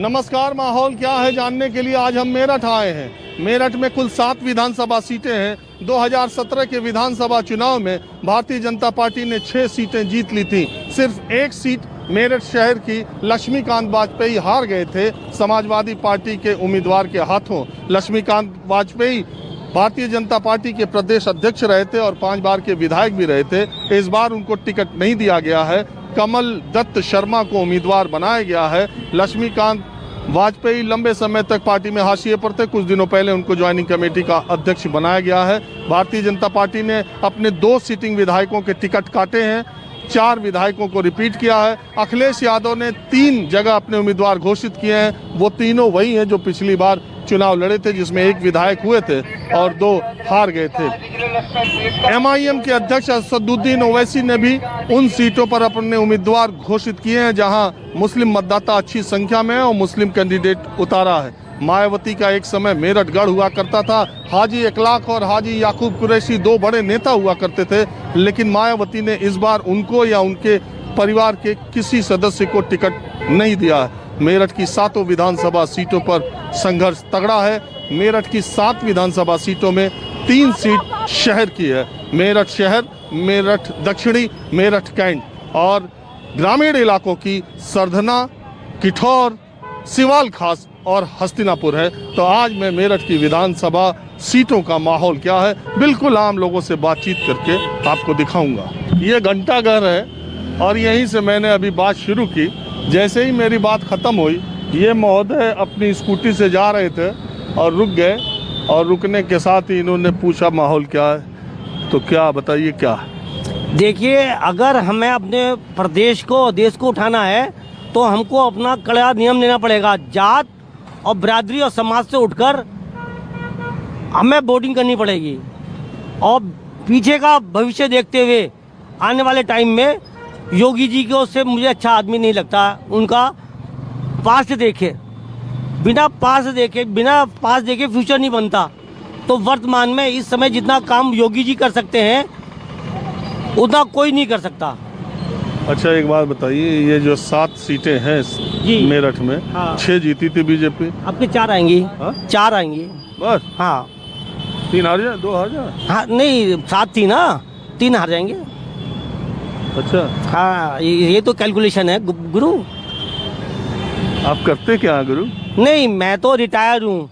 नमस्कार। माहौल क्या है जानने के लिए आज हम मेरठ आए हैं। मेरठ में कुल 7 विधानसभा सीटें हैं। 2017 के विधानसभा चुनाव में भारतीय जनता पार्टी ने 6 सीटें जीत ली थी। सिर्फ एक सीट मेरठ शहर की लक्ष्मीकांत वाजपेयी हार गए थे समाजवादी पार्टी के उम्मीदवार के हाथों। लक्ष्मीकांत वाजपेयी भारतीय जनता पार्टी के प्रदेश अध्यक्ष रहे थे और 5 बार के विधायक भी रहे थे। इस बार उनको टिकट नहीं दिया गया है। कमल दत्त शर्मा को उम्मीदवार बनाया गया है। लक्ष्मीकांत वाजपेयी लंबे समय तक पार्टी में हाशिए पर थे। कुछ दिनों पहले उनको ज्वाइनिंग कमेटी का अध्यक्ष बनाया गया है। भारतीय जनता पार्टी ने अपने 2 सिटिंग विधायकों के टिकट काटे हैं। 4 विधायकों को रिपीट किया है। अखिलेश यादव ने 3 जगह अपने उम्मीदवार घोषित किए हैं। वो तीनों वही हैं जो पिछली बार चुनाव लड़े थे, जिसमें 1 विधायक हुए थे और 2 हार गए थे। MIM के अध्यक्ष असदुद्दीन ओवैसी ने भी उन सीटों पर अपने उम्मीदवार घोषित किए हैं जहां मुस्लिम मतदाता अच्छी संख्या में है और मुस्लिम कैंडिडेट उतारा है। मायावती का एक समय मेरठ गढ़ हुआ करता था। हाजी इखलाक और हाजी याकूब कुरैशी 2 बड़े नेता हुआ करते थे, लेकिन मायावती ने इस बार उनको या उनके परिवार के किसी सदस्य को टिकट नहीं दिया है। मेरठ की 7 विधानसभा सीटों पर संघर्ष तगड़ा है। मेरठ की 7 विधानसभा सीटों में 3 सीट शहर की है। मेरठ शहर, मेरठ दक्षिणी, मेरठ कैंट और ग्रामीण इलाकों की सरधना, किठौर, सिवाल खास और हस्तिनापुर है। तो आज मैं मेरठ की विधानसभा सीटों का माहौल क्या है बिल्कुल आम लोगों से बातचीत करके आपको दिखाऊंगा। ये घंटाघर है और यहीं से मैंने अभी बात शुरू की। जैसे ही मेरी बात ख़त्म हुई, ये महोदय अपनी स्कूटी से जा रहे थे और रुक गए और रुकने के साथ ही इन्होंने पूछा माहौल क्या है। तो क्या बताइए क्या है? देखिए, अगर हमें अपने प्रदेश को और देश को उठाना है तो हमको अपना कड़ा नियम लेना पड़ेगा। जात और बिरादरी और समाज से उठकर हमें वोटिंग करनी पड़ेगी और पीछे का भविष्य देखते हुए आने वाले टाइम में योगी जी को से मुझे अच्छा आदमी नहीं लगता। उनका पास्ट देखे, बिना पास्ट देखे फ्यूचर नहीं बनता। तो वर्तमान में इस समय जितना काम योगी जी कर सकते हैं उतना कोई नहीं कर सकता। अच्छा, एक बात बताइए, ये जो 7 सीटें हैं मेरठ में, हाँ। 6 जीती थी बीजेपी, आपके 4 आएंगी। हाँ? 4 आएंगी बस। हाँ, 3 हार जाए, 2 हार जाए। हाँ नहीं, 7 थी ना, 3 हार जाएंगे। अच्छा, हाँ, ये तो कैलकुलेशन है गुरु। आप करते क्या हैं गुरु? नहीं, मैं तो रिटायर हूँ।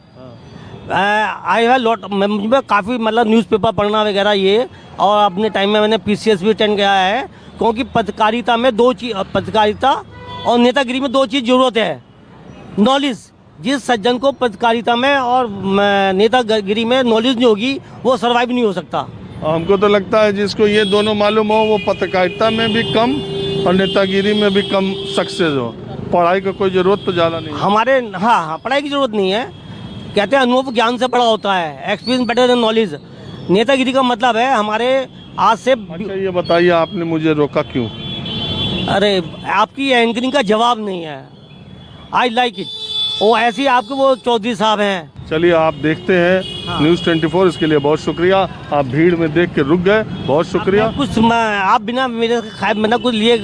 आई हैव लॉट, मुझे काफ़ी मतलब न्यूज़पेपर पढ़ना वगैरह ये, और अपने टाइम में मैंने PCS भी अटेंड किया है। क्योंकि पत्रकारिता में 2 चीज़, पत्रकारिता और नेतागिरी में 2 चीज़ ज़रूरत है। नॉलेज, जिस सज्जन को पत्रकारिता में और नेतागिरी में नॉलेज नहीं होगी वो सर्वाइव नहीं हो सकता। हमको तो लगता है जिसको ये दोनों मालूम हो वो पत्रकारिता में भी कम और नेतागिरी में भी कम सक्सेस हो। पढ़ाई का कोई ज़रूरत तो ज़्यादा नहीं हमारे। हाँ, पढ़ाई की ज़रूरत नहीं है। कहते हैं अनुभव ज्ञान से बड़ा होता है, एक्सपीरियंस बेटर देन नॉलेज। नेतागिरी का मतलब है हमारे आज से। अच्छा, ये बताइए आपने मुझे रोका क्यों? अरे, आपकी एंकरिंग का जवाब नहीं है। I like it. वो ऐसे ही आपके वो चौधरी साहब हैं। चलिए, आप देखते हैं। हाँ। न्यूज़ 24, इसके लिए बहुत शुक्रिया। आप भीड़ में देख के रुक गए, बहुत शुक्रिया। आप बिना मेरे बिना कुछ लिए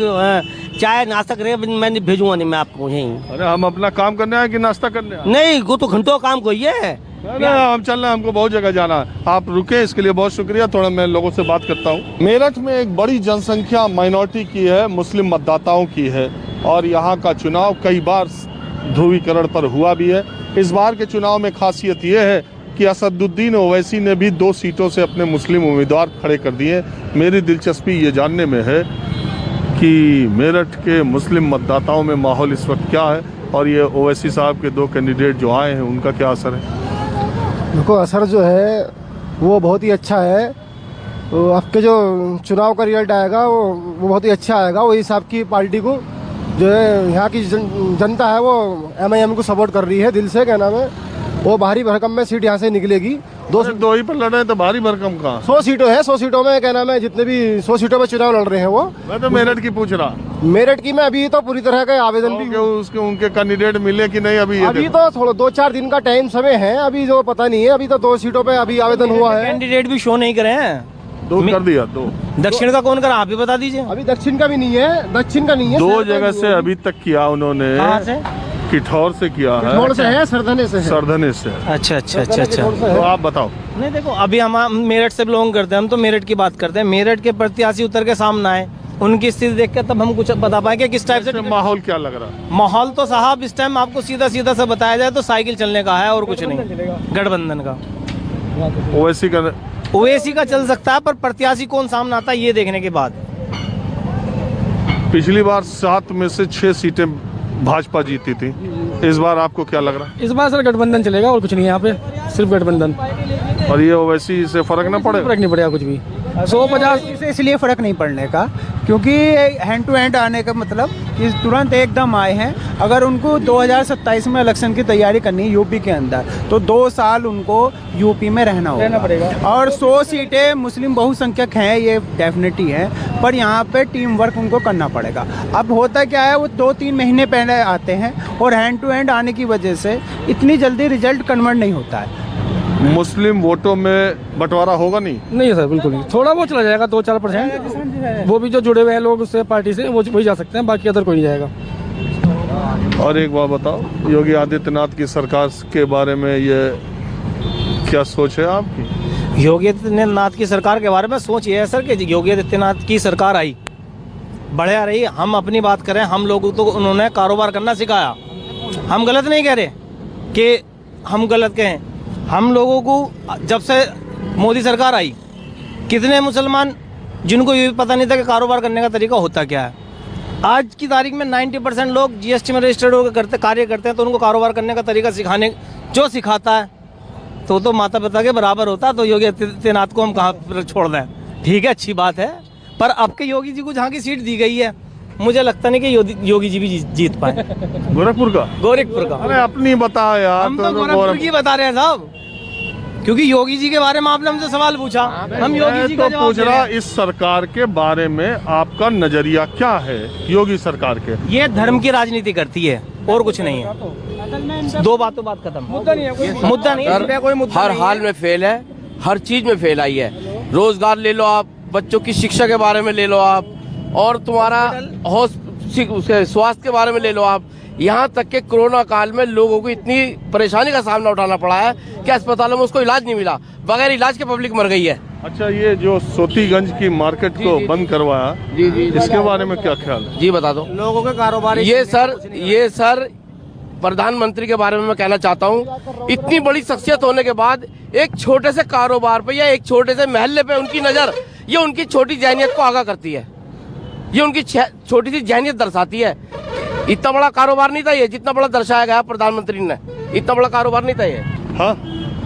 चाय नाश्ता करें, मैं भेजूंगा नहीं मैं आपको यहीं। अरे, हम अपना काम करने आए कि नाश्ता करने आए? नहीं, वो तो घंटों काम को ही है। हम चल रहे हैं, हमको बहुत जगह जाना है। आप रुके, इसके लिए बहुत शुक्रिया। थोड़ा मैं लोगों से बात करता हूँ। मेरठ में एक बड़ी जनसंख्या माइनॉरिटी की है, मुस्लिम मतदाताओं की है और यहाँ का चुनाव कई बार ध्रुवीकरण पर हुआ भी है। इस बार के चुनाव में खासियत ये है कि असदुद्दीन ओवैसी ने भी 2 सीटों से अपने मुस्लिम उम्मीदवार खड़े कर दिए। मेरी दिलचस्पी ये जानने में है कि मेरठ के मुस्लिम मतदाताओं में माहौल इस वक्त क्या है और ये ओवैसी साहब के 2 कैंडिडेट जो आए हैं उनका क्या असर है? देखो, असर जो है वो बहुत ही अच्छा है। तो आपके जो चुनाव का रिजल्ट आएगा वो बहुत ही अच्छा आएगा। वो इस आपकी पार्टी को जो है, यहाँ की जनता है वो MIM को सपोर्ट कर रही है दिल से। क्या नाम है, वो भारी भरकम में सीट यहाँ से निकलेगी। 2 ही पर लड़ रहे हैं तो भारी भरकम का 100 सीटों है। 100 सीटों में क्या नाम है, जितने भी 100 सीटों में चुनाव लड़ रहे हैं वो। मैं तो मेरठ की पूछ रहा। मेरठ की मैं अभी तो पूरी तरह का आवेदन भी उसके उनके कैंडिडेट मिले कि नहीं अभी? अभी तो थोड़ा 2-4 दिन का टाइम समय है, अभी जो पता नहीं है। अभी तो 2 सीटों पे अभी आवेदन हुआ है। कैंडिडेट भी शो नहीं करे हैं। 2 कर दिया। 2 दक्षिण का कौन करा, आप ही बता दीजिए। अभी दक्षिण का भी नहीं है, दक्षिण का नहीं है। 2 जगह से अभी तक किया उन्होंने। कहाँ से? किठौर से किया है, थोड़ा सा है, सरदने से है। सरधने से। अच्छा अच्छा अच्छा अच्छा। तो आप बताओ। नहीं देखो, अभी हम मेरठ से बिलोंग करते हैं, हम तो मेरठ की बात करते हैं। मेरठ के प्रत्याशी उतर के सामने आए, उनकी स्थिति देख के तब हम कुछ बता पाएंगे किस टाइप से माहौल क्या लग रहा है? माहौल तो साहब इस टाइम आपको सीधा सीधा से बताया जाए तो साइकिल चलने का है और कुछ नहीं। गठबंधन का, ओवैसी का, ओवैसी का चल सकता है, पर प्रत्याशी कौन सामने आता है ये देखने के बाद। पिछली बार 7 में से 6 सीटें भाजपा जीती थी, इस बार आपको क्या लग रहा है? इस बार सर गठबंधन चलेगा और कुछ नहीं है यहाँ पे, सिर्फ गठबंधन। और ये ओवैसी से फर्क न पड़ेगा? फर्क नहीं पड़ेगा कुछ भी। 150 से इसलिए फ़र्क नहीं पड़ने का क्योंकि हैंड टू हैंड आने का मतलब कि तुरंत एकदम आए हैं। अगर उनको 2027 में इलेक्शन की तैयारी करनी है यूपी के अंदर तो 2 साल उनको यूपी में रहना पड़ेगा। और 100 सीटें मुस्लिम बहुसंख्यक हैं, ये डेफिनेटली है, पर यहाँ पे टीम वर्क उनको करना पड़ेगा। अब होता क्या है, वो 2-3 महीने पहले आते हैं और हैंड टू हैंड आने की वजह से इतनी जल्दी रिजल्ट कन्वर्ट नहीं होता है। मुस्लिम वोटों में बंटवारा होगा नहीं? नहीं है सर, बिल्कुल नहीं। थोड़ा बहुत चला जाएगा, 2-4%। वो भी जो जुड़े हुए हैं लोग उससे पार्टी से, वो वही जा सकते हैं, बाकी अदर कोई नहीं जाएगा। और एक बात बताओ, योगी आदित्यनाथ की सरकार के बारे में ये क्या सोच है आपकी? योगी आदित्यनाथ की सरकार के बारे में सोच ये है सर कि योगी आदित्यनाथ की सरकार आई, बढ़िया रही। हम अपनी बात करें, हम लोगों को उन्होंने कारोबार करना सिखाया। हम गलत नहीं कह रहे कि हम गलत कहें, हम लोगों को जब से मोदी सरकार आई, कितने मुसलमान जिनको ये भी पता नहीं था कि कारोबार करने का तरीका होता क्या है, आज की तारीख में 90% लोग जीएसटी में रजिस्टर्ड होकर कार्य करते हैं। तो उनको कारोबार करने का तरीका सिखाने जो सिखाता है तो माता पिता के बराबर होता है। तो योगी आदित्यनाथ को हम कहाँ पर छोड़ दें? ठीक है, अच्छी बात है, पर अब के योगी जी को जहाँ की सीट दी गई है, मुझे लगता नहीं कि योगी जी भी जीत पाए। गोरखपुर का? गोरखपुर का। अरे अपनी बताओ यार। हम तो गोरखपुर की बता रहे हैं साहब, क्योंकि योगी जी के बारे में आपने हमसे सवाल पूछा, हम योगी जी का जवाब पूछ रहा, इस सरकार के बारे में आपका नजरिया क्या है? योगी सरकार के ये धर्म की राजनीति करती है और कुछ नहीं है। 2 बातों बात खत्म, मुद्दा नहीं है, मुद्दा नहीं है, कोई मुद्दा हर नहीं हाल में फेल है, हर चीज में फेल आई है। रोजगार ले लो आप, बच्चों की शिक्षा के बारे में ले लो आप, और तुम्हारा स्वास्थ्य के बारे में ले लो आप। यहाँ तक के कोरोना काल में लोगों को इतनी परेशानी का सामना उठाना पड़ा है कि अस्पतालों में उसको इलाज नहीं मिला, बगैर इलाज के पब्लिक मर गई है। अच्छा, ये जो सोतीगंज की मार्केट को बंद करवाया, जी इसके बारे में क्या ख्याल है? जी बता दो। लोगों के कारोबार ये सर प्रधानमंत्री के बारे में मैं कहना चाहता हूँ, इतनी बड़ी शख्सियत होने के बाद एक छोटे से कारोबार पे या एक छोटे से महल्ले पे उनकी नजर, ये उनकी छोटी जहनियत को आगाह करती है, ये उनकी छोटी सी जहनियत दर्शाती है। इतना बड़ा कारोबार नहीं था ये, जितना बड़ा दर्शाया गया प्रधानमंत्री ने, इतना बड़ा कारोबार नहीं था ये। हाँ,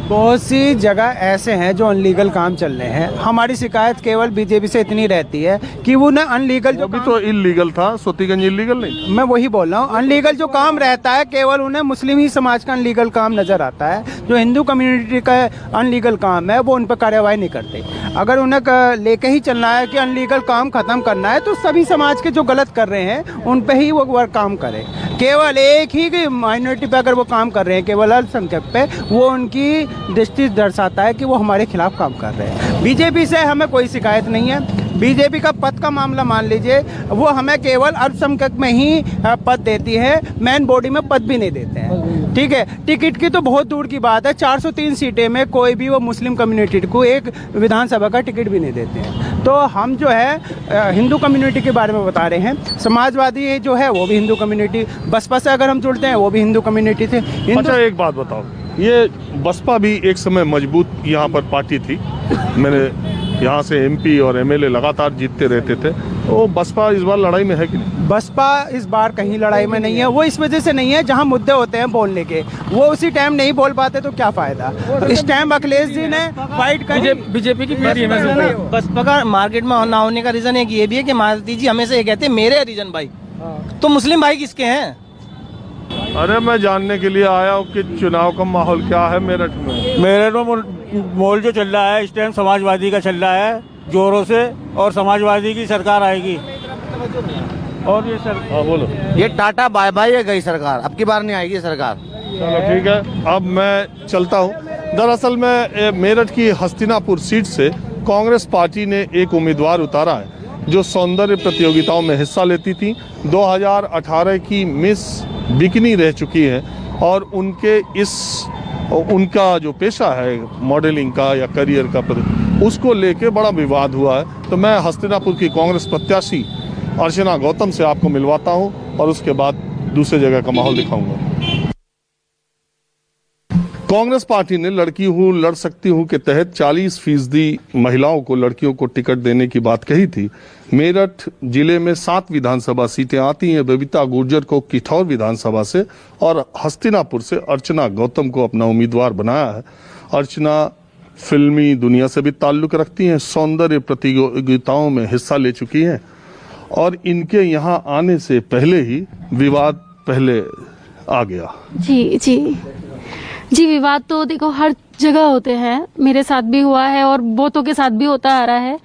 बहुत सी जगह ऐसे हैं जो अनलीगल काम चल रहे हैं। हमारी शिकायत केवल बीजेपी से इतनी रहती है कि वो ना अनलीगल जो अभी तो इलीगल था, सोतीगंज इलीगल नहीं। मैं वही बोल रहा हूँ, अनलीगल जो काम रहता है केवल उन्हें मुस्लिम ही समाज का अनलीगल काम नजर आता है। जो हिंदू कम्युनिटी का अनलीगल काम है वो उन पर कार्रवाई नहीं करते। अगर उन्हें लेके ही चलना है कि अनलीगल काम खत्म करना है तो सभी समाज के जो गलत कर रहे हैं उन पे ही वो काम करे। केवल एक ही माइनॉरिटी पे अगर वो काम कर रहे हैं, केवल अल्पसंख्यक पे, वो उनकी दृष्टि दर्शाता है कि वो हमारे खिलाफ काम कर रहे हैं। बीजेपी से हमें कोई शिकायत नहीं है। बीजेपी का पद का मामला मान लीजिए, वो हमें केवल अल्पसंख्यक में ही पद देती है, मेन बॉडी में पद भी नहीं देते हैं। ठीक है, टिकट की तो बहुत दूर की बात है, 403 सीटें में कोई भी वो मुस्लिम कम्युनिटी को एक विधानसभा का टिकट भी नहीं देते हैं। तो हम जो है हिंदू कम्युनिटी के बारे में बता रहे हैं। समाजवादी जो है वो भी हिंदू कम्युनिटी, बसपा से अगर हम जुड़ते हैं वो भी हिंदू कम्युनिटी थे। अच्छा, एक बात बताओ, ये बसपा भी एक समय मजबूत यहाँ पर पार्टी थी, मैंने यहाँ से एमपी और एमएलए लगातार जीतते रहते थे, वो बसपा इस बार लड़ाई में है कि नहीं? बसपा इस बार कहीं लड़ाई में नहीं है। वो इस वजह से नहीं है, जहां मुद्दे होते हैं बोलने के, वो उसी टाइम नहीं बोल पाते तो क्या फायदा। इस टाइम अखिलेश जी ने फाइट कर, बीजेपी की पार्टी है। बसपा का मार्केट में ना होने का रीजन एक ये भी है कि मालती जी हमेशा ये कहते हैं मेरे हरिजन भाई, तो मुस्लिम भाई किसके हैं? अरे मैं जानने के लिए आया हूँ कि चुनाव का माहौल क्या है मेरठ में। मेरठ में माहौल जो चल रहा है इस टाइम समाजवादी का चल रहा है जोरों से, और समाजवादी की सरकार आएगी। और ये सर, हाँ बोलो। ये टाटा बाय बाय है गई सरकार, अब की बार नहीं आएगी सरकार। चलो ठीक है, अब मैं चलता हूँ। दरअसल में मेरठ की हस्तिनापुर सीट से कांग्रेस पार्टी ने एक उम्मीदवार उतारा है जो सौंदर्य प्रतियोगिताओं में हिस्सा लेती थी। 2018 की मिस बिकनी रह चुकी हैं और उनका जो पेशा है मॉडलिंग का या करियर का उसको लेके बड़ा विवाद हुआ है। तो मैं हस्तिनापुर की कांग्रेस प्रत्याशी अर्चना गौतम से आपको मिलवाता हूं और उसके बाद दूसरे जगह का माहौल दिखाऊंगा। कांग्रेस पार्टी ने लड़की हूं लड़ सकती हूं के तहत 40% महिलाओं को लड़कियों को टिकट देने की बात कही थी। मेरठ जिले में 7 विधानसभा सीटें आती हैं। बबीता गुर्जर को किठौर विधानसभा से और हस्तिनापुर से अर्चना गौतम को अपना उम्मीदवार बनाया है। अर्चना फिल्मी दुनिया से भी ताल्लुक रखती हैं, सौंदर्य प्रतियोगिताओं में हिस्सा ले चुकी हैं और इनके यहाँ आने से पहले ही विवाद पहले आ गया। जी, विवाद तो देखो हर जगह होते हैं, मेरे साथ भी हुआ है और बहुतों के साथ भी होता आ रहा है।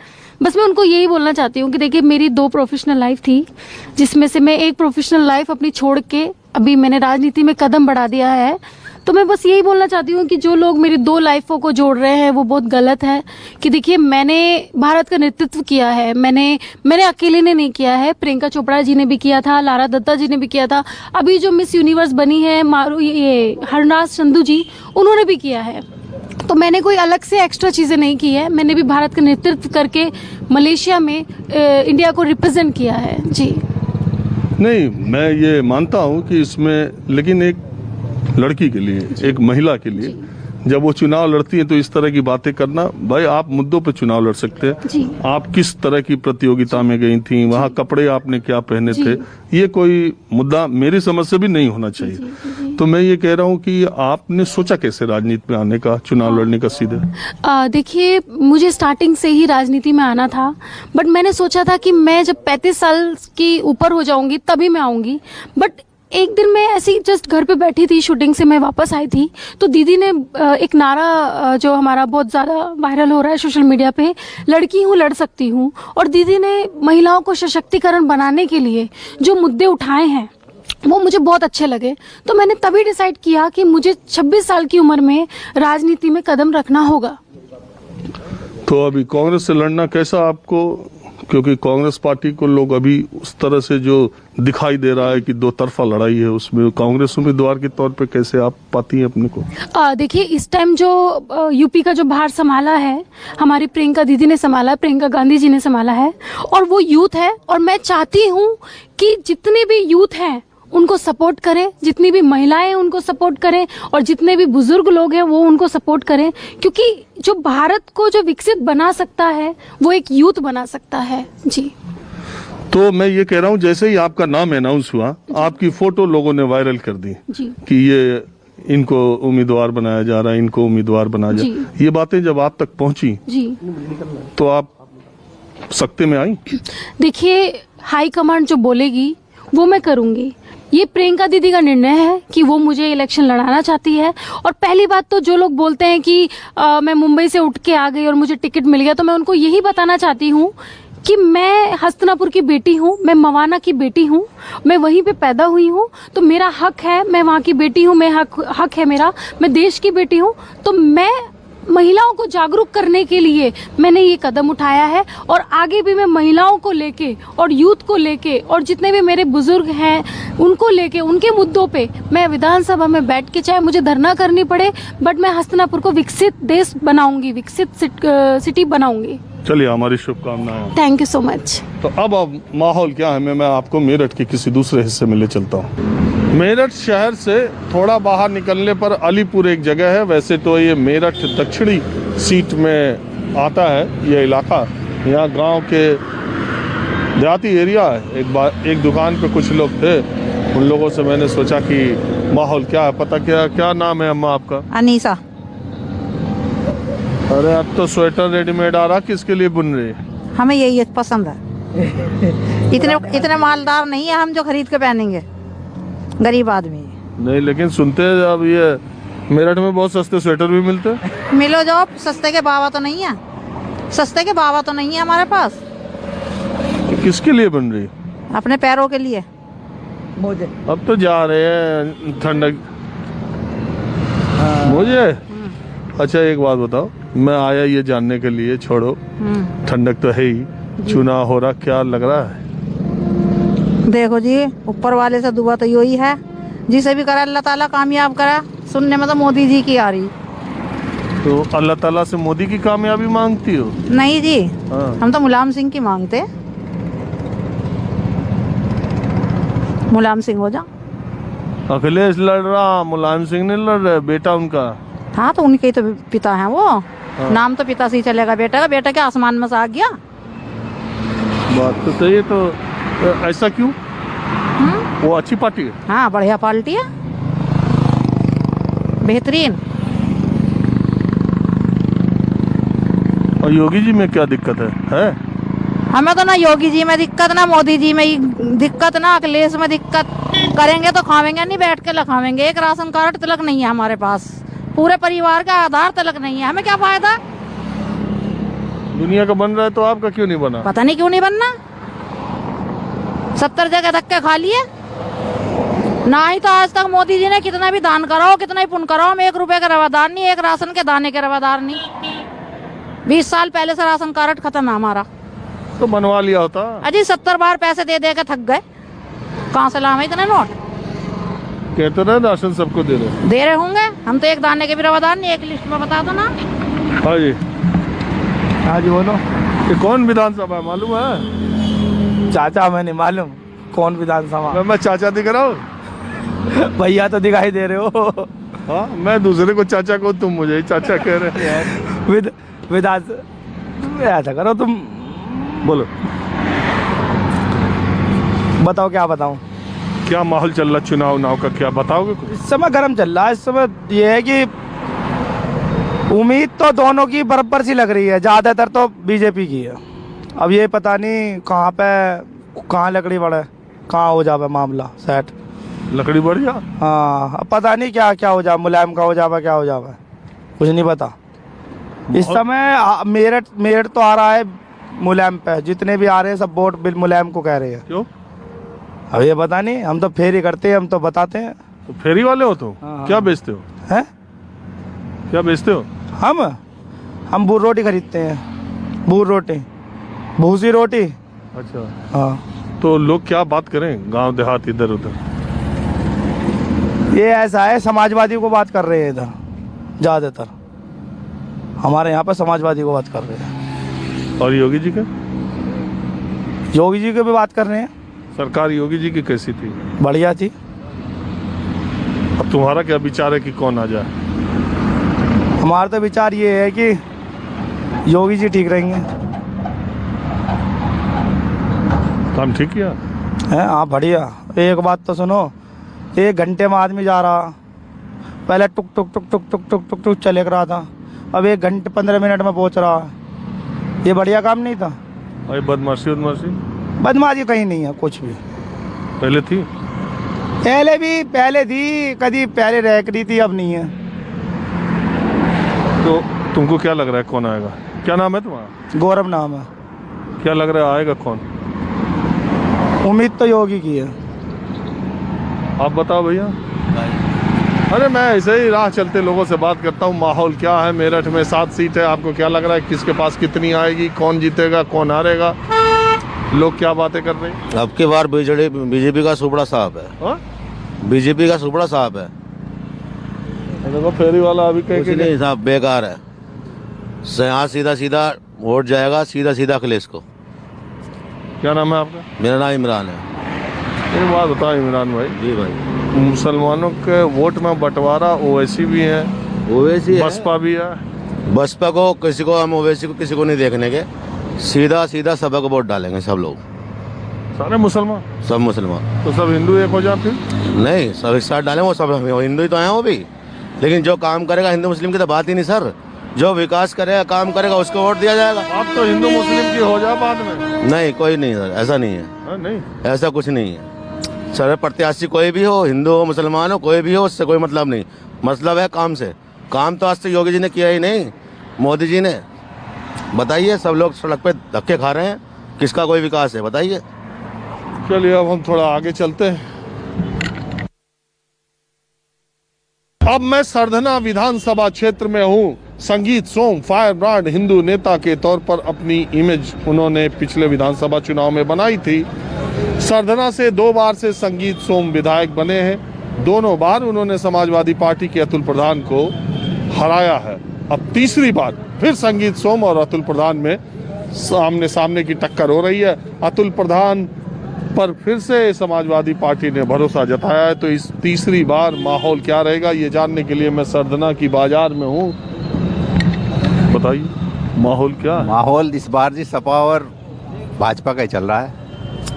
बस मैं उनको यही बोलना चाहती हूँ कि देखिए मेरी 2 प्रोफेशनल लाइफ थी, जिसमें से मैं एक प्रोफेशनल लाइफ अपनी छोड़ के अभी मैंने राजनीति में कदम बढ़ा दिया है। तो मैं बस यही बोलना चाहती हूँ कि जो लोग मेरी 2 लाइफों को जोड़ रहे हैं वो बहुत गलत है। कि देखिए मैंने भारत का नेतृत्व किया है, मैंने अकेले ने नहीं किया है, प्रियंका चोपड़ा जी ने भी किया था, लारा दत्ता जी ने भी किया था, अभी जो मिस यूनिवर्स बनी है ये हरनाज संधू जी, उन्होंने भी किया है। तो मैंने कोई अलग से एक्स्ट्रा चीज़ें नहीं की है, मैंने भी भारत का नेतृत्व करके मलेशिया में इंडिया को रिप्रेजेंट किया है। जी नहीं, मैं ये मानता हूँ कि इसमें, लेकिन एक लड़की के लिए, एक महिला के लिए जब वो चुनाव लड़ती है तो इस तरह की बातें करना, भाई आप मुद्दों पे चुनाव लड़ सकते हैं। आप किस तरह की प्रतियोगिता में गई थी, वहाँ कपड़े आपने क्या पहने थे, ये कोई मुद्दा मेरी समझ से भी नहीं होना चाहिए। तो मैं ये कह रहा हूँ कि आपने सोचा कैसे राजनीति में आने का, चुनाव लड़ने का सीधे? देखिए मुझे स्टार्टिंग से ही राजनीति में आना था, बट मैंने सोचा था कि मैं जब 35 साल की ऊपर हो जाऊंगी तभी मैं आऊंगी। बट एक दिन मैं ऐसी जस्ट घर पे बैठी थी, शूटिंग से मैं वापस आई थी, तो दीदी ने एक नारा जो हमारा बहुत ज़्यादा वायरल हो रहा है सोशल मीडिया पे, लड़की हूँ लड़ सकती हूँ, और दीदी ने महिलाओं को सशक्तिकरण बनाने के लिए जो मुद्दे उठाए हैं वो मुझे बहुत अच्छे लगे। तो मैंने तभी डिसाइड किया कि मुझे 26 साल की उम्र में राजनीति में कदम रखना होगा। तो अभी कांग्रेस से लड़ना कैसा आपको, क्योंकि कांग्रेस पार्टी को लोग अभी उस तरह से जो दिखाई दे रहा है कि 2 तरफा लड़ाई है, उसमें कांग्रेस उम्मीदवार के तौर पे कैसे आप पाती हैं अपने को? देखिए इस टाइम जो यूपी का जो भार संभाला है हमारी प्रियंका दीदी ने संभाला है, प्रियंका गांधी जी ने संभाला है, और वो यूथ है। और मैं चाहती हूँ कि जितने भी यूथ हैं उनको सपोर्ट करें, जितनी भी महिलाएं उनको सपोर्ट करें, और जितने भी बुजुर्ग लोग हैं वो उनको सपोर्ट करें, क्योंकि जो भारत को जो विकसित बना सकता है वो एक यूथ बना सकता है। जी तो मैं ये कह रहा हूँ, जैसे ही आपका नाम अनाउंस हुआ, आपकी फोटो लोगों ने वायरल कर दी कि ये इनको उम्मीदवार बनाया जा रहा है, इनको उम्मीदवार बनाया जा रहा है। ये बातें जब आप तक पहुंची तो आप सख्ते में आई? देखिए हाई कमांड जो बोलेगी वो मैं करूंगी। ये प्रियंका दीदी का निर्णय है कि वो मुझे इलेक्शन लड़ाना चाहती है। और पहली बात तो जो लोग बोलते हैं कि मैं मुंबई से उठ के आ गई और मुझे टिकट मिल गया, तो मैं उनको यही बताना चाहती हूँ कि मैं हस्तिनापुर की बेटी हूँ, मैं मवाना की बेटी हूँ, मैं वहीं पे पैदा हुई हूँ, तो मेरा हक है, मैं वहाँ की बेटी हूँ, मैं हक है मेरा, मैं देश की बेटी हूँ। तो मैं महिलाओं को जागरूक करने के लिए मैंने ये कदम उठाया है, और आगे भी मैं महिलाओं को लेके और यूथ को लेके और जितने भी मेरे बुजुर्ग हैं उनको लेके, उनके मुद्दों पे मैं विधानसभा में बैठ के, चाहे मुझे धरना करनी पड़े, बट मैं हस्तिनापुर को विकसित देश बनाऊंगी, विकसित सिटी बनाऊंगी। चलिए, हमारी शुभकामनाएं। Thank you so much. तो अब माहौल क्या है, मैं आपको मेरठ के किसी दूसरे हिस्से में ले चलता हूँ। मेरठ शहर से थोड़ा बाहर निकलने पर अलीपुर एक जगह है। वैसे तो ये मेरठ दक्षिणी सीट में आता है ये इलाका। यहाँ गांव के देहाती एरिया है। एक दुकान पे कुछ लोग थे, उन लोगों से मैंने सोचा कि माहौल क्या है, पता क्या नाम है अम्मा आपका? अनीसा। अरे अब तो स्वेटर रेडीमेड आ रहा, किसके लिए बुन रही है? हमें यही पसंद है। इतने मालदार नहीं है हम जो खरीद के पहनेंगे, गरीब आदमी नहीं। लेकिन सुनते हैं अब ये मेरठ में बहुत सस्ते स्वेटर भी मिलते हैं। मिलो जो सस्ते के बाबा तो नहीं है, सस्ते के बाबा तो नहीं है हमारे पास। किसके लिए बन रही? अपने पैरों के लिए। मुझे अब तो जा रहे हैं ठंडक। मुझे अच्छा एक बात बताओ, मैं आया ये जानने के लिए, छोड़ो ठंडक तो है ही, चुनाव हो रहा, क्या लग रहा है? देखो जी, ऊपर वाले से दुआ तो यही है जिसे भी करा अल्लाह ताला कामयाब करा। सुनने में तो मोदी जी की आ रही। तो अल्लाह ताला से मोदी की कामयाबी मांगती हो? नहीं जी, हाँ। हम तो मुलायम सिंह की मांगते। मुलायम सिंह हो जा। अखिलेश लड़ रहा, मुलायम सिंह नहीं लड़ रहे, बेटा उनका। हाँ तो उनके ही तो पिता हैं वो। नाम तो पिता से ही चलेगा बेटा का। बेटा क्या आसमान में से आ गया? बात तो सही है। तो ऐसा क्यों? वो अच्छी पार्टी है। हाँ बढ़िया पार्टी है, बेहतरीन। और योगी जी में क्या दिक्कत है? हमें तो ना योगी जी में दिक्कत, ना मोदी जी में ही दिक्कत, ना अखिलेश में दिक्कत। करेंगे तो खावेंगे नहीं, बैठ के लखावेंगे। एक राशन कार्ड तलक नहीं है हमारे पास, पूरे परिवार का आधार तलक नहीं है। हमें क्या फायदा? दुनिया का बन रहा है तो आपका क्यों नहीं बना? पता नहीं क्यों नहीं बनना। 70 जगह धक्के खा लिए ना। ही तो आज तक मोदी जी ने कितना भी दान कराओ, कितना ही पुण्य कराओ, हम 1 रुपए का रवादार नहीं, एक राशन के दाने के रवादार नहीं। 20 साल पहले से राशन कार्ड खत्म है हमारा। तो बनवा लिया होता। अजी 70 बार पैसे दे दे के थक गए। कहाँ से लावे इतने नोट? कहते रहे राशन सबको दे रहे होंगे। हम तो एक दाने के भी रवादार नहीं। एक लिस्ट में बता दो ना। हाँ जी, हाँ जी बोलो। ये कौन विधानसभा है मालूम है? चाचा मैं नहीं मालूम कौन विधानसभा। मैं चाचा दिख रहा हूँ? भैया तो दिखाई दे रहे हो। हाँ, मैं दूसरे को चाचा को, तुम मुझे ही चाचा कह रहे हैं। ऐसा करो तुम। बोलो, बताओ क्या बताऊं? क्या माहौल चल रहा चुनाव नाव का, क्या बताओगे कुछ? इस समय गर्म चल रहा है। इस समय ये है कि उम्मीद तो दोनों की बराबर सी लग रही है। ज़्यादातर तो बीजेपी की है। अब ये पता नहीं कहाँ लकड़ी बढ़े, कहाँ हो जावे मामला सेट। लकड़ी बढ़ जा। हाँ, अब पता नहीं क्या हो जाए। मुलायम का हो जावे, क्या हो जावे, कुछ नहीं पता। इस समय मेरठ तो आ रहा है मुलायम पे। जितने भी आ रहे हैं सब वोट बिल मुलायम को कह रहे हैं। क्यों? अब ये पता नहीं, हम तो फेरी करते हैं, हम तो बताते हैं। तो फेरी वाले हो तो क्या बेचते हो? हैं? क्या बेचते हो? हम बूर रोटी खरीदते हैं। बूर रोटी, भूसी रोटी। अच्छा। हाँ। तो लोग क्या बात करें गांव देहात इधर उधर? ये ऐसा है, समाजवादी को बात कर रहे हैं इधर ज़्यादातर। हमारे यहाँ पर समाजवादी को बात कर रहे हैं। और योगी जी का? योगी जी की भी बात कर रहे हैं। सरकार योगी जी की कैसी थी? बढ़िया थी। अब तुम्हारा क्या विचार है कि कौन आ जाए? हमारा तो विचार ये है कि योगी जी ठीक रहेंगे। काम ठीक किया है? हाँ बढ़िया। एक बात तो सुनो, 1 घंटे में आदमी जा रहा, पहले टुक टुक टुक टुक टुक टुक टुक टुक चले रहा था, अब 1 घंटे 15 मिनट में पहुंच रहा है। ये बढ़िया काम नहीं था? अरे बदमाशी कहीं नहीं है, कुछ भी। पहले थी? पहले थी, कभी पहले रह रही थी, अब नहीं है। तो तुमको क्या लग रहा है कौन आएगा? क्या नाम है तुम्हारा? गौरव नाम है। क्या लग रहा है आएगा कौन? उम्मीद तो योगी की है। आप बताओ भैया। अरे मैं ऐसे ही राह चलते लोगों से बात करता हूँ। माहौल क्या है? मेरठ में 7 सीट है। आपको क्या लग रहा है किसके पास कितनी आएगी, कौन जीतेगा, कौन हारेगा? लोग क्या बातें कर रहे हैं? अब की बार बीजेपी का सुपड़ा साहब है। बीजेपी का सुपड़ा साहब है। देखो फेरी वाला अभी कहीं नहीं साहब, बेकार है। यहाँ सीधा वोट जाएगा, सीधा अखिलेश को। क्या नाम है आपका? मेरा नाम इमरान है। एक बात बताओ इमरान भाई। जी भाई, मुसलमानों के वोट में बंटवारा ओवैसी भी है, ओवैसी बसपा भी है। बसपा को किसी को, हम ओवैसी को किसी को नहीं देखने के। सीधा सबा को वोट डालेंगे सब लोग। सारे मुसलमान? सब मुसलमान। तो सब हिंदू एक हो जाए फिर? नहीं, सब एक साथ डालें। वो सब हिंदू ही तो हैं वो भी, लेकिन जो काम करेगा, हिंदू मुस्लिम की तो बात ही नहीं सर। जो विकास करेगा, काम करेगा, उसको वोट दिया जाएगा। आप तो हिंदू मुस्लिम की हो जाए बाद में। नहीं, कोई नहीं सर, ऐसा नहीं है। नहीं, ऐसा कुछ नहीं है सर। प्रत्याशी कोई भी हो, हिंदू हो, मुसलमान हो, कोई भी हो, उससे कोई मतलब नहीं। मतलब है काम से। काम तो आज तक योगी जी ने किया ही नहीं, मोदी जी ने। बताइए, सब लोग सड़क पे धक्के खा रहे हैं, किसका कोई विकास है बताइए? चलिए अब हम थोड़ा आगे चलते हैं। अब मैं सरधना विधानसभा क्षेत्र में हूँ। संगीत सोम फायर ब्रांड हिंदू नेता के तौर पर अपनी इमेज उन्होंने पिछले विधानसभा चुनाव में बनाई थी। सरधना से 2 बार से संगीत सोम विधायक बने हैं। दोनों बार उन्होंने समाजवादी पार्टी के अतुल प्रधान को हराया है। अब तीसरी बार फिर संगीत सोम और अतुल प्रधान में सामने सामने की टक्कर हो रही है। अतुल प्रधान पर फिर से समाजवादी पार्टी ने भरोसा जताया है। तो इस तीसरी बार माहौल क्या रहेगा, ये जानने के लिए मैं सरदना की बाजार में हूँ। बताइए माहौल क्या है? माहौल इस बार जी सपा और भाजपा का ही चल रहा है।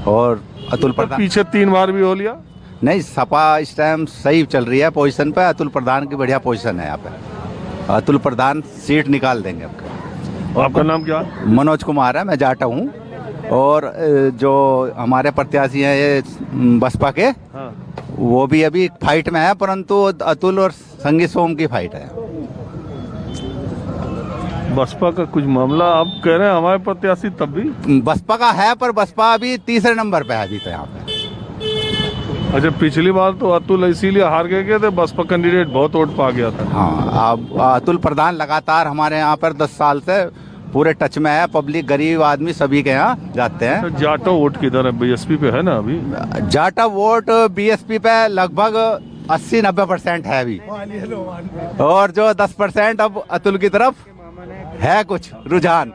और अतुल प्रधान पीछे 3 बार भी हो लिया। नहीं, सपा इस टाइम सही चल रही है पोजीशन पे। अतुल प्रधान की बढ़िया पोजीशन है यहाँ पे। अतुल प्रधान सीट निकाल देंगे आपका। आपका नाम क्या है? मनोज कुमार है, मैं जाटा हूँ। और जो हमारे प्रत्याशी हैं ये बसपा के, हाँ। वो भी अभी फाइट में है, परंतु अतुल और संगीत सोम की फाइट है। बसपा का कुछ मामला आप कह रहे हैं हमारे प्रत्याशी तब भी? बसपा का है, पर बसपा अभी तीसरे नंबर पे है अभी तो यहाँ पे। अच्छा, पिछली बार तो अतुल इसीलिए हार गए थे, बसपा कैंडिडेट बहुत वोट पा गया था। हाँ, अब अतुल प्रधान लगातार हमारे यहाँ पर 10 साल से पूरे टच में है। पब्लिक, गरीब आदमी सभी के यहाँ जाते हैं। तो जाटा वोट किधर है? बीएसपी पे है ना अभी? जाटा वोट बीएसपी पे लगभग 80-90% है अभी। और जो 10% अब अतुल की तरफ है कुछ रुझान।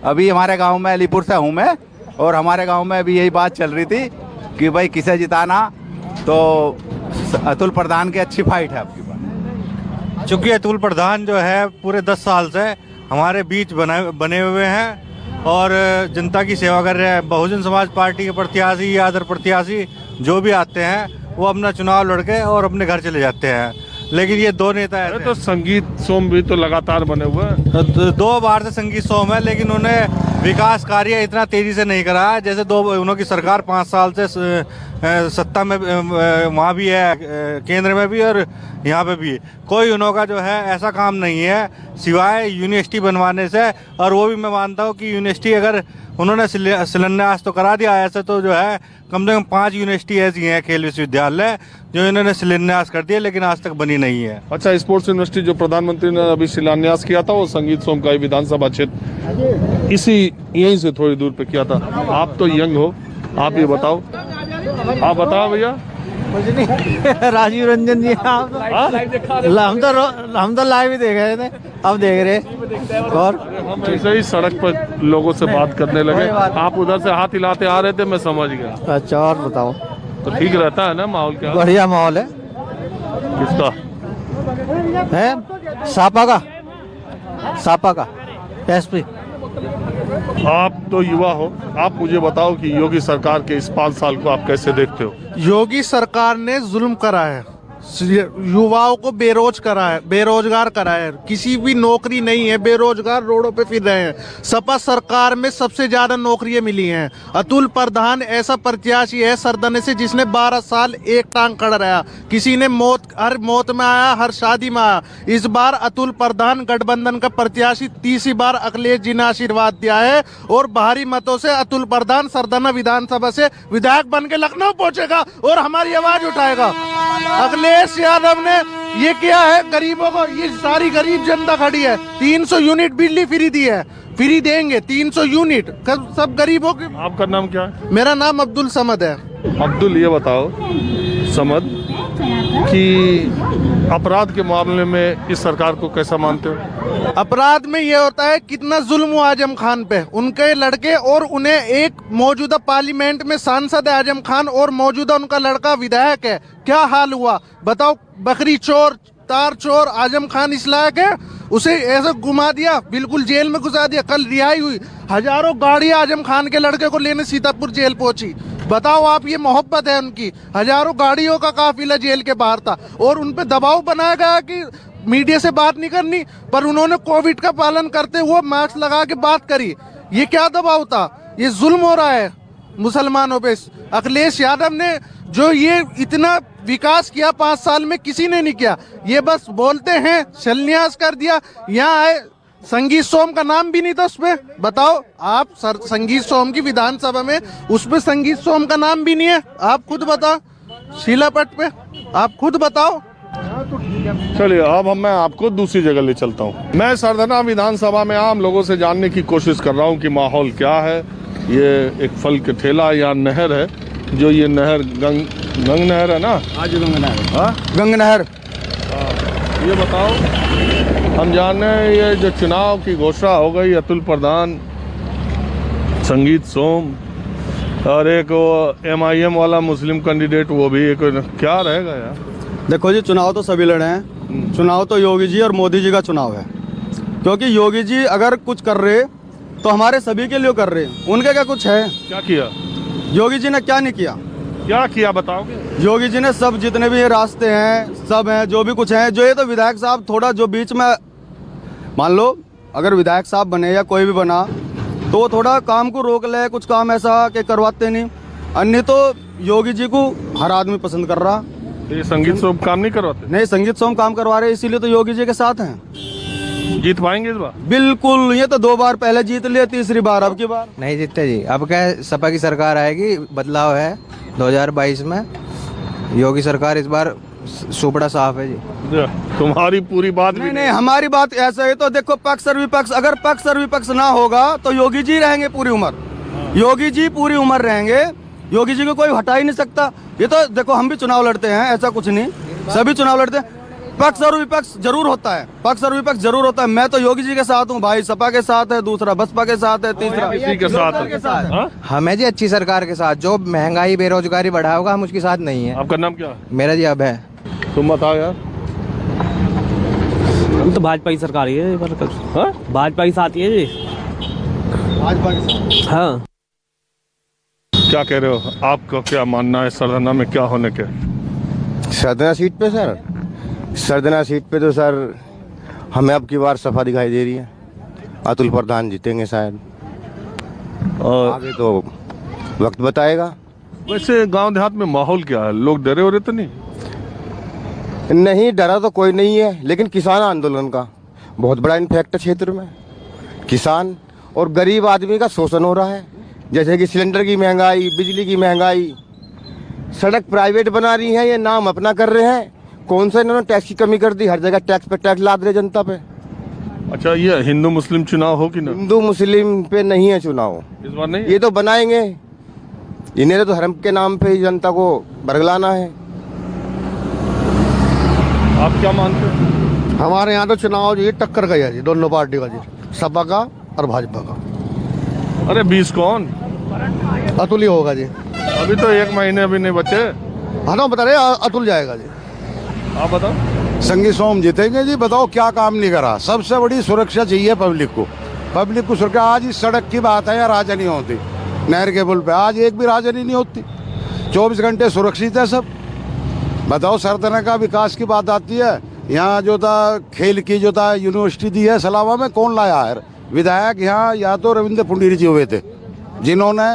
अभी हमारे गांव में, अलीपुर से हूँ मैं, और हमारे गांव में अभी यही बात चल रही थी कि भाई किसे जिताना, तो अतुल प्रधान की अच्छी फाइट है आपकी बात। चूँकि अतुल प्रधान जो है पूरे 10 साल से हमारे बीच बने हुए हैं और जनता की सेवा कर रहे हैं। बहुजन समाज पार्टी के प्रत्याशी या अदर प्रत्याशी जो भी आते हैं वो अपना चुनाव लड़के और अपने घर चले जाते हैं। लेकिन ये 2 नेता है तो संगीत सोम भी तो लगातार बने हुए हैं। 2 बार से संगीत सोम है, लेकिन उन्हें विकास कार्य इतना तेजी से नहीं करा है। जैसे उनकी सरकार 5 साल से सत्ता में वहाँ भी है, केंद्र में भी और यहाँ पे भी। कोई उनका जो है ऐसा काम नहीं है सिवाय यूनिवर्सिटी बनवाने से। और वो भी मैं मानता हूँ कि यूनिवर्सिटी अगर उन्होंने शिलान्यास तो करा दिया, ऐसे तो जो है कम से कम 5 यूनिवर्सिटी ऐसी हैं खेल विश्वविद्यालय जो इन्होंने शिलान्यास कर दिया, लेकिन आज तक बनी नहीं है। अच्छा, स्पोर्ट्स यूनिवर्सिटी जो प्रधानमंत्री ने अभी शिलान्यास किया था वो संगीत सोम का विधानसभा क्षेत्र इसी यहीं से थोड़ी दूर पे किया था। आप तो यंग हो, आप ये बताओ, आप बताओ भैया। राजीव रंजन जी, हम तो लाइव ही देख रहे थे, अब देख रहे। और हम ऐसे ही सड़क पर लोगों से बात करने लगे, आप उधर से हाथ हिलाते आ रहे थे, मैं समझ गया। अच्छा, और बताओ। तो ठीक रहता है ना माहौल? क्या बढ़िया माहौल है। किसका है? सापा का एसपी। आप तो युवा हो, आप मुझे बताओ कि योगी सरकार के इस 5 साल को आप कैसे देखते हो? योगी सरकार ने जुल्म करा है, युवाओं को बेरोजगार करा है। किसी भी नौकरी नहीं है, बेरोजगार रोडों पे फिर रहे हैं। सपा सरकार में सबसे ज्यादा नौकरियां मिली हैं। अतुल प्रधान ऐसा प्रत्याशी है सरदने से जिसने 12 साल एक टांग खड़ा रहा। किसी ने हर मौत में आया, हर शादी में आया। इस बार अतुल प्रधान गठबंधन का प्रत्याशी, तीसरी बार अखिलेश जी ने आशीर्वाद दिया है और भारी मतों से अतुल प्रधान सरदना विधानसभा से विधायक बन के लखनऊ पहुंचेगा और हमारी आवाज उठाएगा। अखिलेश यादव ने ये किया है गरीबों को, ये सारी गरीब जनता खड़ी है। 300 यूनिट बिजली फ्री दी है, फ्री देंगे 300 यूनिट सब गरीबों के। आपका नाम क्या है? मेरा नाम अब्दुल समद है। अब्दुल, ये बताओ समद कि अपराध के मामले में इस सरकार को कैसा मानते हो? अपराध में ये होता है कितना जुल्म हुआ आजम खान पे, उनके लड़के और उन्हें एक मौजूदा पार्लियामेंट में सांसद है आजम खान और मौजूदा उनका लड़का विधायक है। क्या हाल हुआ बताओ? बकरी चोर, तार चोर आजम खान इस लायक है? उसे ऐसे घुमा दिया, बिल्कुल जेल में घुसा दिया। कल रिहाई हुई, हजारों गाड़ियां आजम खान के लड़के को लेने सीतापुर जेल पहुंची। बताओ आप, ये मोहब्बत है उनकी? हजारों गाड़ियों का काफिला जेल के बाहर था और उन पे दबाव बनाया गया कि मीडिया से बात नहीं करनी, पर उन्होंने कोविड का पालन करते हुए मास्क लगा के बात करी। ये क्या दबाव था? ये जुल्म हो रहा है मुसलमानों पे। अखिलेश यादव ने जो ये इतना विकास किया 5 साल में किसी ने नहीं किया। ये बस बोलते हैं, शिलान्यास कर दिया। यहाँ आए, संगीत सोम का नाम भी नहीं था उसपे। बताओ आप, संगीत सोम की विधानसभा में उसपे संगीत सोम का नाम भी नहीं है। आप खुद बताओ, शिलापट पे आप खुद बताओ। चलिए, अब मैं आपको दूसरी जगह ले चलता हूँ। मैं सरदना विधानसभा में आम लोगों से जानने की कोशिश कर रहा हूँ कि माहौल क्या है। ये एक फल के ठेला या नहर है जो ये नहर गंग नहर है ना? आज गंग नहर। हाँ गंग नहर। ये बताओ, हम जान रहे हैं ये जो चुनाव की घोषणा हो गई, अतुल प्रधान, संगीत सोम और एक वो MIM वाला मुस्लिम कैंडिडेट, वो भी एक, क्या रहेगा यार? देखो जी, चुनाव तो सभी लड़े हैं। चुनाव तो योगी जी और मोदी जी का चुनाव है, क्योंकि योगी जी अगर कुछ कर रहे तो हमारे सभी के लिए कर रहे हैं। उनके क्या कुछ है? क्या किया योगी जी ने? क्या नहीं किया? क्या किया बताओगे? योगी जी ने सब जितने भी ये रास्ते हैं, सब हैं, जो भी कुछ है, जो ये तो विधायक साहब थोड़ा जो बीच में, मान लो अगर विधायक साहब बने या कोई भी बना तो वो थोड़ा काम को रोक ले, कुछ काम ऐसा कि करवाते नहीं। अन्य तो योगी जी को हर आदमी पसंद कर रहा। ये संगीत सोम काम नहीं करवाते? नहीं, संगीत सोम काम करवा रहे, इसीलिए तो योगी जी के साथ हैं। जीत पाएंगे इस बार? बिल्कुल, ये तो 2 बार पहले जीत लिए, तीसरी बार अब की बार नहीं जीतते जी। अब क्या है, सपा की सरकार आएगी, बदलाव है 2022 में। योगी सरकार इस बार सुपड़ा साफ है जी। तुम्हारी पूरी बात नहीं, हमारी बात ऐसा है। तो देखो, पक्ष और विपक्ष, अगर पक्ष और विपक्ष ना होगा तो योगी जी रहेंगे पूरी उम्र। योगी जी पूरी उम्र रहेंगे, योगी जी को कोई हटा ही नहीं सकता। ये तो देखो, हम भी चुनाव लड़ते हैं, ऐसा कुछ नहीं, सभी चुनाव लड़ते हैं। पक्ष और विपक्ष जरूर होता है, पक्ष और विपक्ष जरूर होता है। मैं तो योगी जी के साथ हूँ भाई, सपा के साथ है, दूसरा बसपा के साथ है, तीसरा किसी के साथ है। हमें जी अच्छी सरकार के साथ, जो महंगाई बेरोजगारी बढ़ाएगा हम उसके साथ नहीं है। आपका नाम क्या है? मेरा जी अब है। तुम बताओ यार। हम तो भाजपा की सरकार ही है, भाजपा के साथ ही है जी। भाजपा के साथ? हाँ। क्या कह रहे हो, आपका क्या मानना है सरधना में क्या होने के? सरदना सीट पे सर, सरदना सीट पे तो सर हमें अब की बार सफा दिखाई दे रही है। अतुल प्रधान जीतेंगे शायद, और आगे तो वक्त बताएगा। वैसे गांव देहात में माहौल क्या है, लोग डरे हो रहे तो नहीं? नहीं, डरा तो कोई नहीं है, लेकिन किसान आंदोलन का बहुत बड़ा इम्पैक्ट है क्षेत्र में। किसान और गरीब आदमी का शोषण हो रहा है, जैसे कि सिलेंडर की महंगाई, बिजली की महंगाई, सड़क प्राइवेट बना रही है, ये नाम अपना कर रहे हैं। कौन सा इन्होंने टैक्स की कमी कर दी, हर जगह टैक्स पे टैक्स लाद रहे जनता पे। अच्छा, ये हिंदू मुस्लिम चुनाव हो कि ना? हिंदू मुस्लिम पे नहीं है चुनाव इस बार, नहीं? ये तो बनाएंगे, इन्हें तो धर्म के नाम पे ही जनता को बरगलाना है। आप क्या मानते हो? हमारे यहाँ तो चुनाव जी टक्कर गया जी, दोनों पार्टी का जी, सपा का और भाजपा का। अरे 20 कौन? अतुल ही होगा जी। अभी तो 1 महीने अभी नहीं बचे। हाँ ना, बता रहे अतुल जाएगा जी। आप बताओ। संगीत सोम जीतेंगे जी। बताओ क्या काम नहीं करा। सबसे बड़ी सुरक्षा चाहिए पब्लिक को सुरक्षा। आज इस सड़क की बात है या राजनी होती, नहर के पुल पे आज एक भी राजनी नहीं होती, 24 घंटे सुरक्षित है सब। बताओ, सरदना का विकास की बात आती है, यहाँ जो था खेल की जो था यूनिवर्सिटी दी है सलावा में, कौन लाया है विधायक? यहाँ या तो रविंद्र पुंडीरी जी हुए थे जिन्होंने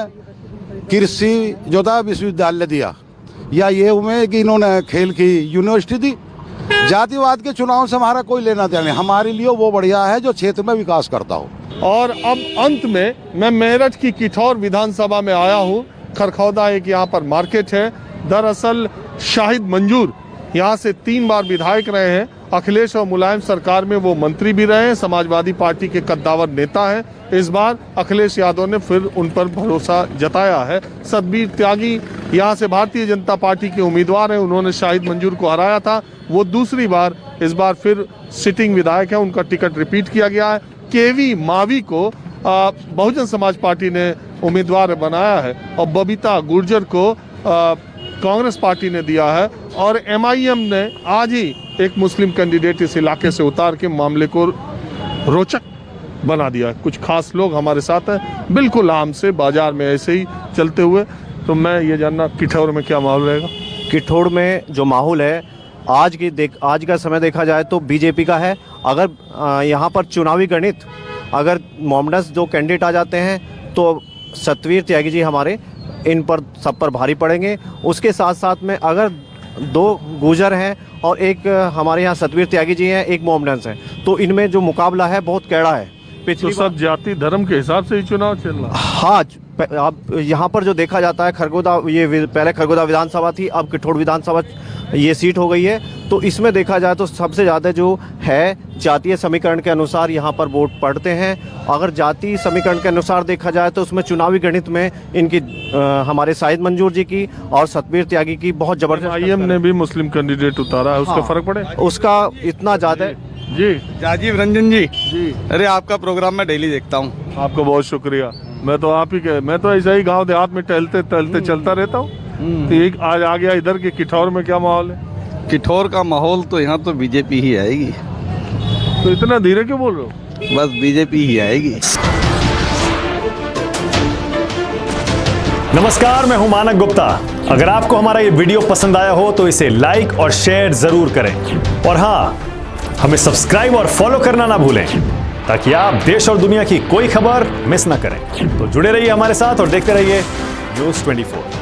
कृषि जो था विश्वविद्यालय दिया, या ये हुए कि इन्होंने खेल की यूनिवर्सिटी दी। जातिवाद के चुनाव से हमारा कोई लेना देना नहीं, हमारे लिए वो बढ़िया है जो क्षेत्र में विकास करता हो। और अब अंत में मैं मेरठ की किठौर विधानसभा में आया हूँ। खरखौदा एक यहाँ पर मार्केट है। दरअसल शाहिद मंजूर यहाँ से 3 बार विधायक रहे हैं। अखिलेश और मुलायम सरकार में वो मंत्री भी रहे हैं, समाजवादी पार्टी के कद्दावर नेता हैं। इस बार अखिलेश यादव ने फिर उन पर भरोसा जताया है। सतबीर त्यागी यहाँ से भारतीय जनता पार्टी के उम्मीदवार हैं, उन्होंने शाहिद मंजूर को हराया था, वो दूसरी बार इस बार फिर सिटिंग विधायक है, उनका टिकट रिपीट किया गया है। केवी मावी को बहुजन समाज पार्टी ने उम्मीदवार बनाया है और बबीता गुर्जर को कांग्रेस पार्टी ने दिया है। और MIM ने आज ही एक मुस्लिम कैंडिडेट इस इलाके से उतार के मामले को रोचक बना दिया। कुछ खास लोग हमारे साथ हैं, बिल्कुल आम से बाजार में ऐसे ही चलते हुए। तो मैं ये जानना, किठौर में क्या माहौल रहेगा? किठौर में जो माहौल है आज का समय देखा जाए तो बीजेपी का है। अगर यहाँ पर चुनावी गणित, अगर मोमडस जो कैंडिडेट आ जाते हैं तो सतवीर त्यागी जी हमारे इन पर सब पर भारी पड़ेंगे। उसके साथ साथ में अगर 2 गुर्जर हैं और एक हमारे यहाँ सतवीर त्यागी जी हैं, एक मोमडन्स हैं, तो इनमें जो मुकाबला है बहुत कैड़ा है। पिछली बार जाति धर्म के हिसाब से ही चुनाव चल रहा है। हाँ, अब यहाँ पर जो देखा जाता है, खरगोदा, ये पहले खरगोदा विधानसभा थी, अब किठौर विधानसभा ये सीट हो गई है। तो इसमें देखा जाए तो सबसे ज़्यादा जो है जातीय समीकरण के अनुसार यहाँ पर वोट पड़ते हैं। अगर जातीय समीकरण के अनुसार देखा जाए तो उसमें चुनावी गणित में इनकी हमारे शाहिद मंजूर जी की और सतबीर त्यागी की बहुत जबरदस्त। आईएम ने भी मुस्लिम कैंडिडेट उतारा है, उसका फर्क पड़े? उसका इतना ज़्यादा जी। राजीव रंजन जी, अरे आपका प्रोग्राम मैं डेली देखता हूँ। आपको बहुत शुक्रिया। मैं तो आप ही के, मैं तो ऐसा ही गांव देहात में टहलते टहलते चलता रहता हूँ। तो एक आज आ गया इधर के किठौर में क्या माहौल है? किठौर का माहौल तो यहाँ तो बीजेपी ही आएगी। तो इतना धीरे क्यों बोल रहे हो? बस बीजेपी ही आएगी। नमस्कार, मैं हूं मानक गुप्ता। अगर आपको हमारा ये वीडियो पसंद आया हो तो इसे लाइक और शेयर जरूर करें, और हाँ, हमें सब्सक्राइब और फॉलो करना ना भूलें ताकि आप देश और दुनिया की कोई खबर मिस ना करें। तो जुड़े रहिए हमारे साथ और देखते रहिए न्यूज़ 24।